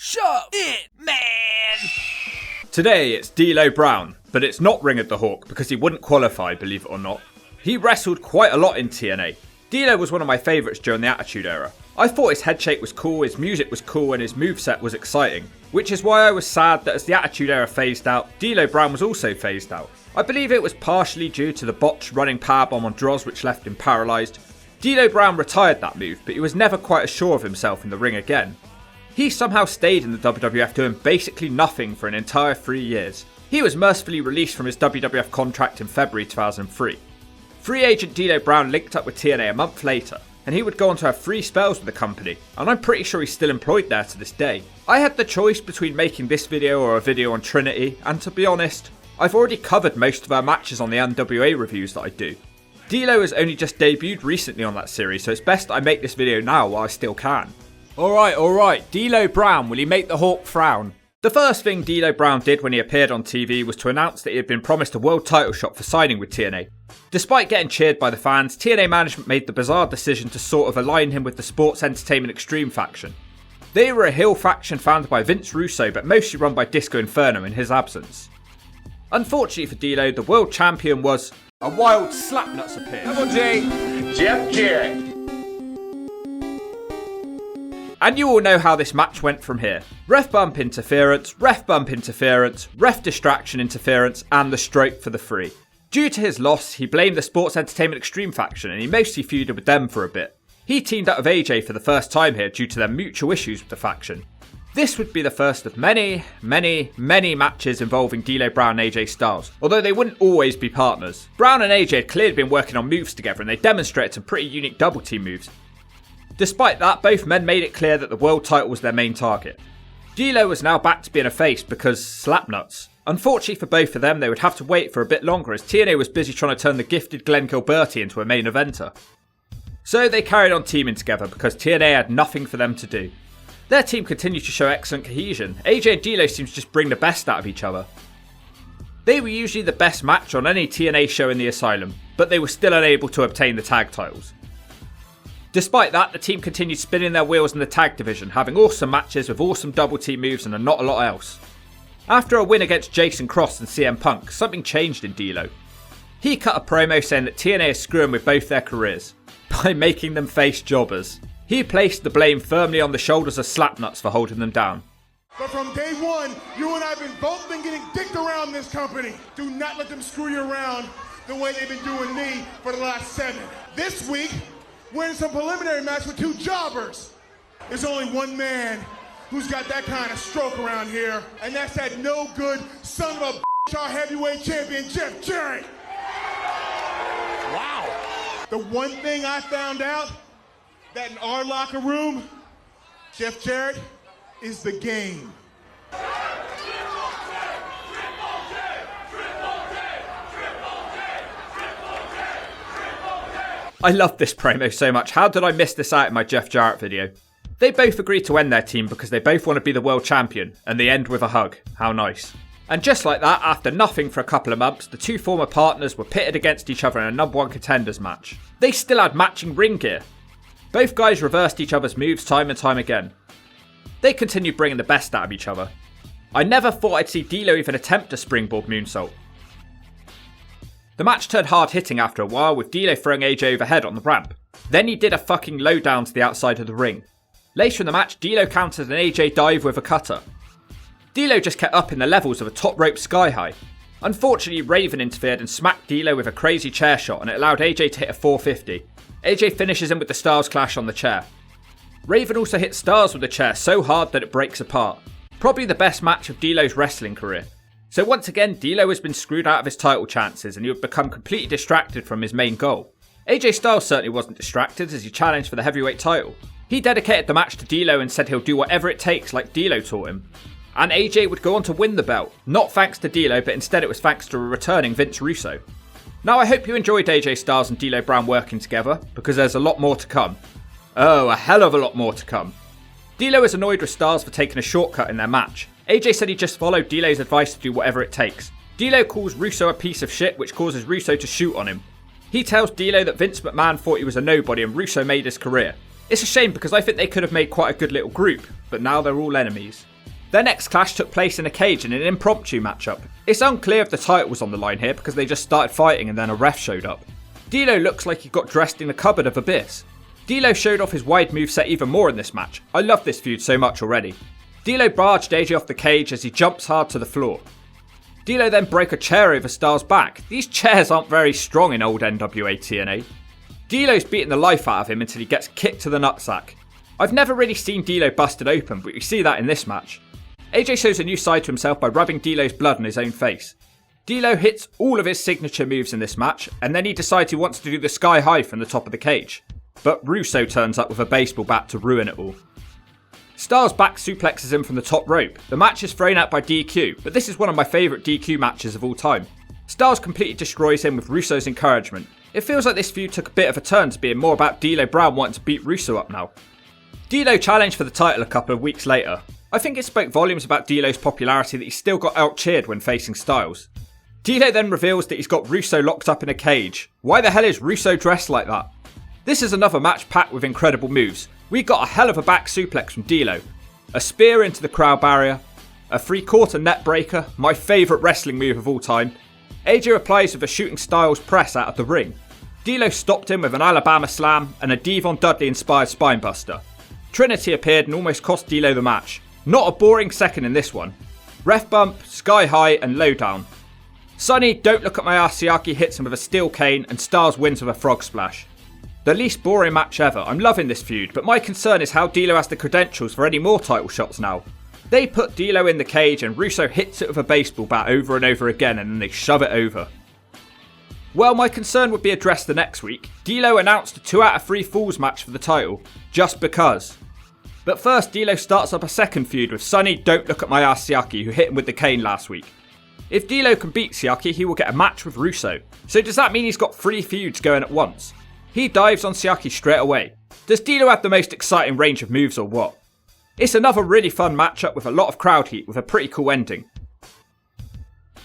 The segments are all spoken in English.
Shove it, man! Today it's D'Lo Brown, but it's not Ring of the Hawk because he wouldn't qualify, believe it or not. He wrestled quite a lot in TNA. D'Lo was one of my favourites during the Attitude Era. I thought his head shake was cool, his music was cool, and his moveset was exciting. Which is why I was sad that as the Attitude Era phased out, D'Lo Brown was also phased out. I believe it was partially due to the botched running powerbomb on Droz which left him paralysed. D'Lo Brown retired that move, but he was never quite as sure of himself in the ring again. He somehow stayed in the WWF doing basically nothing for an entire 3 years. He was mercifully released from his WWF contract in February 2003. Free agent D'Lo Brown linked up with TNA a month later, and he would go on to have 3 spells with the company, and I'm pretty sure he's still employed there to this day. I had the choice between making this video or a video on Trinity, and to be honest, I've already covered most of our matches on the NWA reviews that I do. D'Lo has only just debuted recently on that series, so it's best I make this video now while I still can. Alright, D'Lo Brown, will he make the Hawk frown? The first thing D'Lo Brown did when he appeared on TV was to announce that he had been promised a world title shot for signing with TNA. Despite getting cheered by the fans, TNA management made the bizarre decision to sort of align him with the Sports Entertainment Extreme faction. They were a heel faction founded by Vince Russo but mostly run by Disco Inferno in his absence. Unfortunately for D'Lo, the world champion was a wild slapnuts appear. Double J, Jeff Jarrett. And you all know how this match went from here. Ref bump interference, ref distraction interference, and the stroke for the 3. Due to his loss, he blamed the Sports Entertainment Extreme faction and he mostly feuded with them for a bit. He teamed up with AJ for the first time here due to their mutual issues with the faction. This would be the first of many matches involving D'Lo Brown and AJ Styles, although they wouldn't always be partners. Brown and AJ had clearly been working on moves together and they demonstrated some pretty unique double team moves. Despite that, both men made it clear that the world title was their main target. D'Lo was now back to being a face because slapnuts. Unfortunately for both of them, they would have to wait for a bit longer as TNA was busy trying to turn the gifted Glenn Gilberti into a main eventer. So they carried on teaming together because TNA had nothing for them to do. Their team continued to show excellent cohesion. AJ and D'Lo seemed to just bring the best out of each other. They were usually the best match on any TNA show in the Asylum, but they were still unable to obtain the tag titles. Despite that, the team continued spinning their wheels in the tag division, having awesome matches with awesome double team moves and not a lot else. After a win against Jason Cross and CM Punk, something changed in D'Lo. He cut a promo saying that TNA is screwing with both their careers by making them face jobbers. He placed the blame firmly on the shoulders of Slapnuts for holding them down. But from day one, you and I have been both been getting dicked around this company. Do not let them screw you around the way they've been doing me for the last 7. This week, we're in some preliminary match with 2 jobbers. There's only one man who's got that kind of stroke around here, and that's that no good son of a bitch, our heavyweight champion, Jeff Jarrett. Wow. The one thing I found out, that in our locker room, Jeff Jarrett is the game. I love this promo so much. How did I miss this out in my Jeff Jarrett video? They both agreed to end their team because they both want to be the world champion, and they end with a hug. How nice. And just like that, after nothing for a couple of months, the 2 former partners were pitted against each other in a number 1 contenders match. They still had matching ring gear. Both guys reversed each other's moves time and time again. They continued bringing the best out of each other. I never thought I'd see D'Lo even attempt a springboard moonsault. The match turned hard hitting after a while, with D'Lo throwing AJ overhead on the ramp. Then he did a fucking lowdown to the outside of the ring. Later in the match, D'Lo countered an AJ dive with a cutter. D'Lo just kept up in the levels of a top rope sky high. Unfortunately, Raven interfered and smacked D'Lo with a crazy chair shot, and it allowed AJ to hit a 450. AJ finishes him with the Styles Clash on the chair. Raven also hit Styles with the chair so hard that it breaks apart. Probably the best match of D'Lo's wrestling career. So once again, D'Lo has been screwed out of his title chances and he would become completely distracted from his main goal. AJ Styles certainly wasn't distracted as he challenged for the heavyweight title. He dedicated the match to D'Lo and said he'll do whatever it takes like D'Lo taught him. And AJ would go on to win the belt, not thanks to D'Lo but instead it was thanks to a returning Vince Russo. Now I hope you enjoyed AJ Styles and D'Lo Brown working together because there's a lot more to come. Oh, a hell of a lot more to come. D'Lo is annoyed with Styles for taking a shortcut in their match. AJ said he just followed D'Lo's advice to do whatever it takes. D'Lo calls Russo a piece of shit, which causes Russo to shoot on him. He tells D'Lo that Vince McMahon thought he was a nobody and Russo made his career. It's a shame because I think they could have made quite a good little group, but now they're all enemies. Their next clash took place in a cage in an impromptu matchup. It's unclear if the title was on the line here because they just started fighting and then a ref showed up. D'Lo looks like he got dressed in the cupboard of Abyss. D'Lo showed off his wide moveset even more in this match. I love this feud so much already. D'Lo barged AJ off the cage as he jumps hard to the floor. D'Lo then broke a chair over Styles' back. These chairs aren't very strong in old NWA TNA. D'Lo's beating the life out of him until he gets kicked to the nutsack. I've never really seen D'Lo busted open, but you see that in this match. AJ shows a new side to himself by rubbing D'Lo's blood on his own face. D'Lo hits all of his signature moves in this match, and then he decides he wants to do the sky high from the top of the cage. But Russo turns up with a baseball bat to ruin it all. Styles back suplexes him from the top rope. The match is thrown out by DQ, but this is one of my favourite DQ matches of all time. Styles completely destroys him with Russo's encouragement. It feels like this feud took a bit of a turn to being more about D'Lo Brown wanting to beat Russo up now. D'Lo challenged for the title a couple of weeks later. I think it spoke volumes about D'Lo's popularity that he still got out-cheered when facing Styles. D'Lo then reveals that he's got Russo locked up in a cage. Why the hell is Russo dressed like that? This is another match packed with incredible moves. We got a hell of a back suplex from D'Lo, a spear into the crowd barrier, a 3/4 net breaker, my favourite wrestling move of all time. AJ replies with a shooting Styles press out of the ring. D'Lo stopped him with an Alabama slam and a Devon Dudley inspired spinebuster. Trinity appeared and almost cost D'Lo the match. Not a boring second in this one. Ref bump, sky high and low down. Sonny, don't look at my ass, Siaki hits him with a steel cane and Styles wins with a frog splash. The least boring match ever. I'm loving this feud, but my concern is how D'Lo has the credentials for any more title shots now. They put D'Lo in the cage and Russo hits it with a baseball bat over and over again and then they shove it over. Well, my concern would be addressed the next week. D'Lo announced a 2 out of 3 falls match for the title, just because. But first, D'Lo starts up a second feud with Sonny, don't look at my ass, Siaki, who hit him with the cane last week. If D'Lo can beat Siaki, he will get a match with Russo. So does that mean he's got 3 feuds going at once? He dives on Siaki straight away. Does D'Lo have the most exciting range of moves or what? It's another really fun matchup with a lot of crowd heat with a pretty cool ending.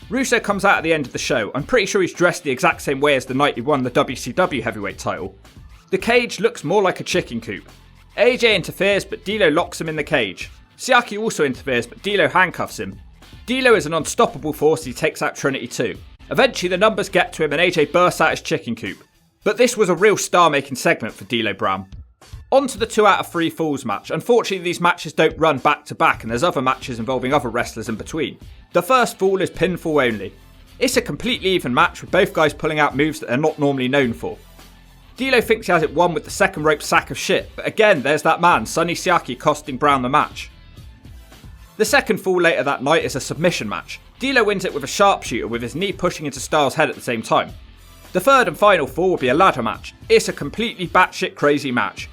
Russo comes out at the end of the show. I'm pretty sure he's dressed the exact same way as the night he won the WCW heavyweight title. The cage looks more like a chicken coop. AJ interferes but D'Lo locks him in the cage. Siaki also interferes but D'Lo handcuffs him. D'Lo is an unstoppable force, he takes out Trinity too. Eventually the numbers get to him and AJ bursts out his chicken coop. But this was a real star-making segment for D'Lo Brown. On to the 2 out of 3 falls match. Unfortunately these matches don't run back to back and there's other matches involving other wrestlers in between. The first fall is pinfall only. It's a completely even match with both guys pulling out moves that they're not normally known for. D'Lo thinks he has it won with the second rope sack of shit, but again there's that man, Sonny Siaki, costing Brown the match. The second fall later that night is a submission match. D'Lo wins it with a sharpshooter with his knee pushing into Styles' head at the same time. The third and final fall will be a ladder match. It's a completely batshit crazy match.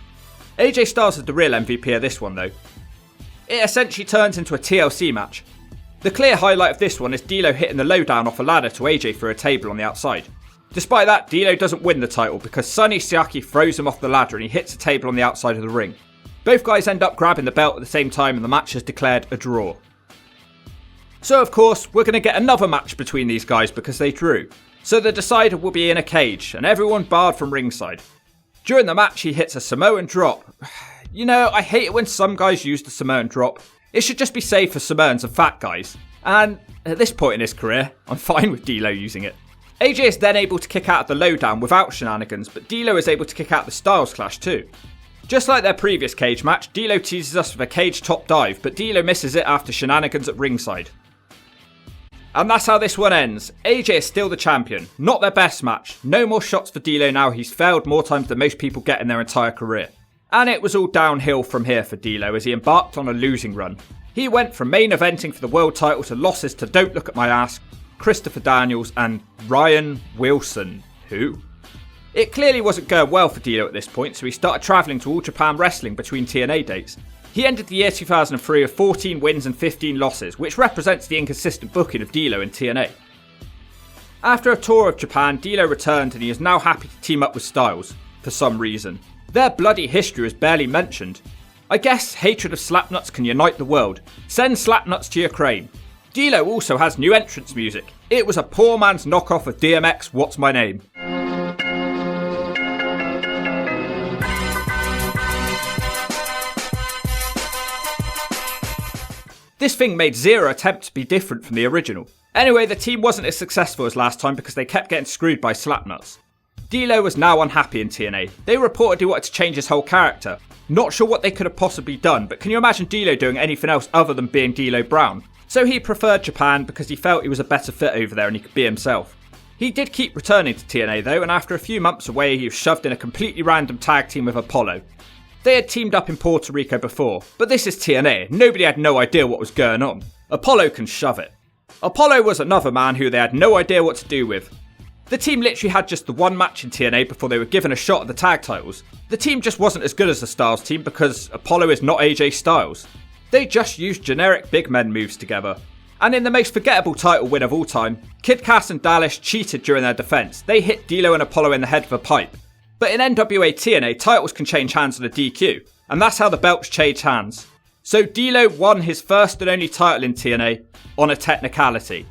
AJ Styles is the real MVP of this one though. It essentially turns into a TLC match. The clear highlight of this one is D'Lo hitting the lowdown off a ladder to AJ through a table on the outside. Despite that, D'Lo doesn't win the title because Sonny Siaki throws him off the ladder and he hits a table on the outside of the ring. Both guys end up grabbing the belt at the same time and the match is declared a draw. So of course, we're going to get another match between these guys because they drew. So the decider will be in a cage and everyone barred from ringside. During the match he hits a Samoan drop. You know, I hate it when some guys use the Samoan drop. It should just be saved for Samoans and fat guys. And at this point in his career, I'm fine with D'Lo using it. AJ is then able to kick out of the lowdown without shenanigans, but D'Lo is able to kick out the Styles Clash too. Just like their previous cage match, D'Lo teases us with a cage top dive, but D'Lo misses it after shenanigans at ringside. And that's how this one ends. AJ is still the champion. Not their best match. No more shots for D'Lo now. He's failed more times than most people get in their entire career. And it was all downhill from here for D'Lo as he embarked on a losing run. He went from main eventing for the world title to losses to Don't Look at My Ass, Christopher Daniels and Ryan Wilson. Who? It clearly wasn't going well for D'Lo at this point, so he started travelling to All Japan Wrestling between TNA dates. He ended the year 2003 with 14 wins and 15 losses, which represents the inconsistent booking of D'Lo in TNA. After a tour of Japan, D'Lo returned and he is now happy to team up with Styles, for some reason. Their bloody history is barely mentioned. I guess hatred of slapnuts can unite the world. Send slapnuts to Ukraine. D'Lo also has new entrance music. It was a poor man's knockoff of DMX What's My Name. This thing made zero attempt to be different from the original. Anyway, the team wasn't as successful as last time because they kept getting screwed by slapnuts. D'Lo was now unhappy in TNA. They reportedly wanted to change his whole character. Not sure what they could have possibly done, but can you imagine D'Lo doing anything else other than being D'Lo Brown? So he preferred Japan because he felt he was a better fit over there and he could be himself. He did keep returning to TNA though, and after a few months away he was shoved in a completely random tag team with Apollo. They had teamed up in Puerto Rico before, but this is TNA, nobody had no idea what was going on. Apollo can shove it. Apollo was another man who they had no idea what to do with. The team literally had just the one match in TNA before they were given a shot at the tag titles. The team just wasn't as good as the Styles team because Apollo is not AJ Styles. They just used generic big men moves together. And in the most forgettable title win of all time, Kid Cass and Dallas cheated during their defense. They hit D'Lo and Apollo in the head with a pipe. But in NWA TNA, titles can change hands on a DQ, and that's how the belts change hands. So D'Lo won his first and only title in TNA on a technicality.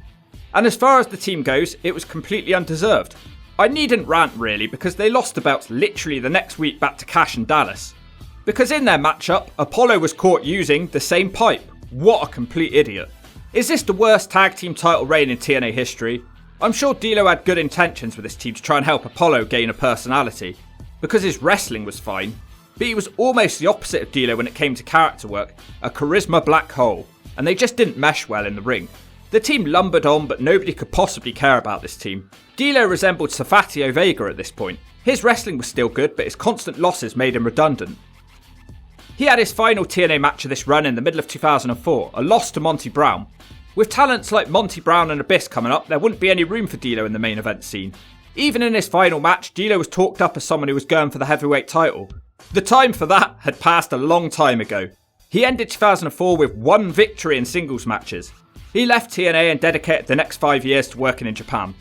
And as far as the team goes, it was completely undeserved. I needn't rant really because they lost the belts literally the next week back to Cash and Dallas. Because in their matchup, Apollo was caught using the same pipe. What a complete idiot. Is this the worst tag team title reign in TNA history? I'm sure D'Lo had good intentions with this team to try and help Apollo gain a personality. Because his wrestling was fine. But he was almost the opposite of D'Lo when it came to character work, a charisma black hole. And they just didn't mesh well in the ring. The team lumbered on, but nobody could possibly care about this team. D'Lo resembled Safatio Vega at this point. His wrestling was still good, but his constant losses made him redundant. He had his final TNA match of this run in the middle of 2004, a loss to Monty Brown. With talents like Monty Brown and Abyss coming up, there wouldn't be any room for D'Lo in the main event scene. Even in his final match, D'Lo was talked up as someone who was going for the heavyweight title. The time for that had passed a long time ago. He ended 2004 with one victory in singles matches. He left TNA and dedicated the next 5 years to working in Japan.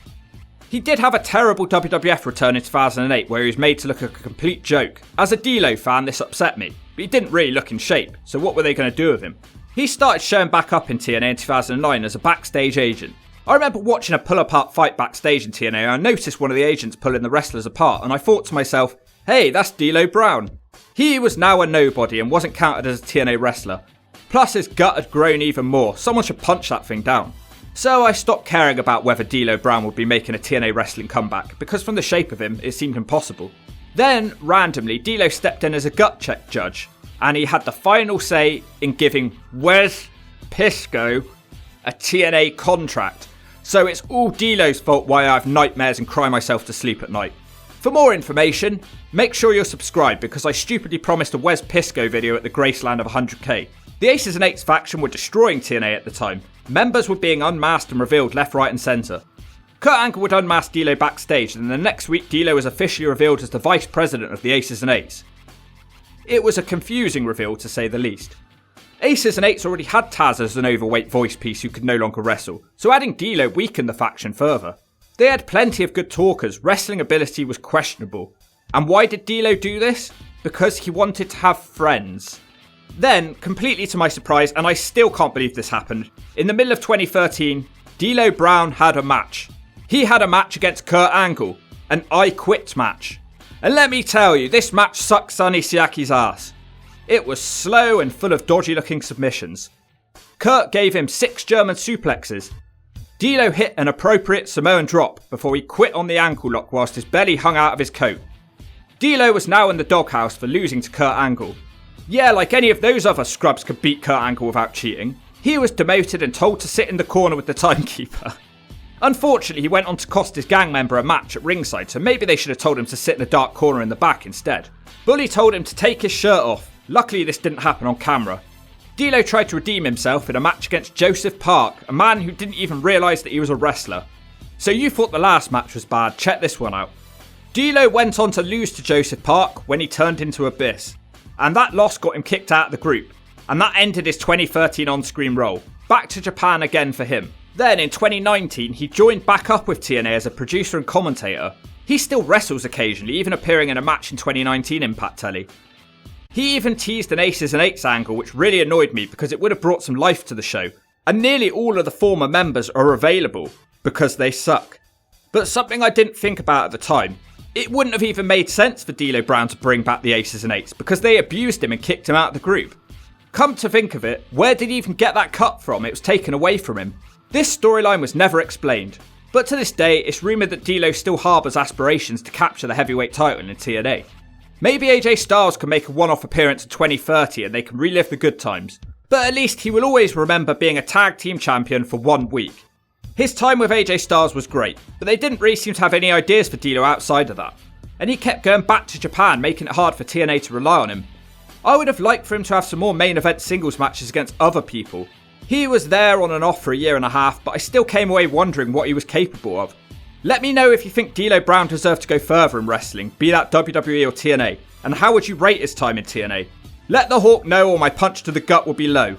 He did have a terrible WWF return in 2008 where he was made to look like a complete joke. As a D'Lo fan, this upset me, but he didn't really look in shape, so what were they going to do with him? He started showing back up in TNA in 2009 as a backstage agent. I remember watching a pull-apart fight backstage in TNA and I noticed one of the agents pulling the wrestlers apart and I thought to myself, hey, that's D'Lo Brown. He was now a nobody and wasn't counted as a TNA wrestler. Plus his gut had grown even more, someone should punch that thing down. So I stopped caring about whether D'Lo Brown would be making a TNA wrestling comeback, because from the shape of him, it seemed impossible. Then, randomly, D'Lo stepped in as a gut check judge, and he had the final say in giving Wes Pisco a TNA contract. So it's all D'Lo's fault why I have nightmares and cry myself to sleep at night. For more information, make sure you're subscribed because I stupidly promised a Wes Pisco video at the Graceland of 100k. The Aces and Eights faction were destroying TNA at the time. Members were being unmasked and revealed left, right and centre. Kurt Angle would unmask D'Lo backstage and the next week D'Lo was officially revealed as the vice president of the Aces and Eights. It was a confusing reveal to say the least. Aces and Eights already had Taz as an overweight voice piece who could no longer wrestle, so adding D'Lo weakened the faction further. They had plenty of good talkers, wrestling ability was questionable. And why did D'Lo do this? Because he wanted to have friends. Then, completely to my surprise, and I still can't believe this happened, in the middle of 2013, D'Lo Brown had a match. He had a match against Kurt Angle, an I Quit match. And let me tell you, this match sucked Sonny Siaki's ass. It was slow and full of dodgy looking submissions. Kurt gave him 6 German suplexes. D'Lo hit an appropriate Samoan drop before he quit on the ankle lock whilst his belly hung out of his coat. D'Lo was now in the doghouse for losing to Kurt Angle. Yeah, like any of those other scrubs could beat Kurt Angle without cheating. He was demoted and told to sit in the corner with the timekeeper. Unfortunately, he went on to cost his gang member a match at ringside, so maybe they should have told him to sit in a dark corner in the back instead. Bully told him to take his shirt off. Luckily, this didn't happen on camera. D'Lo tried to redeem himself in a match against Joseph Park, a man who didn't even realise that he was a wrestler. So you thought the last match was bad, check this one out. D'Lo went on to lose to Joseph Park when he turned into Abyss. And that loss got him kicked out of the group. And that ended his 2013 on-screen role. Back to Japan again for him. Then in 2019, he joined back up with TNA as a producer and commentator. He still wrestles occasionally, even appearing in a match in 2019 Impact Telly. He even teased an Aces and Eights angle, which really annoyed me because it would have brought some life to the show. And nearly all of the former members are available because they suck. But something I didn't think about at the time. It wouldn't have even made sense for D'Lo Brown to bring back the Aces and Eights because they abused him and kicked him out of the group. Come to think of it, where did he even get that cut from? It was taken away from him. This storyline was never explained, but to this day, it's rumoured that D'Lo still harbours aspirations to capture the heavyweight title in TNA. Maybe AJ Styles can make a one-off appearance in 2030 and they can relive the good times, but at least he will always remember being a tag team champion for 1 week. His time with AJ Styles was great, but they didn't really seem to have any ideas for D'Lo outside of that, and he kept going back to Japan, making it hard for TNA to rely on him. I would have liked for him to have some more main event singles matches against other people. He was there on and off for a year and a half, but I still came away wondering what he was capable of. Let me know if you think D'Lo Brown deserved to go further in wrestling, be that WWE or TNA, and how would you rate his time in TNA? Let the Hawk know or my punch to the gut will be low.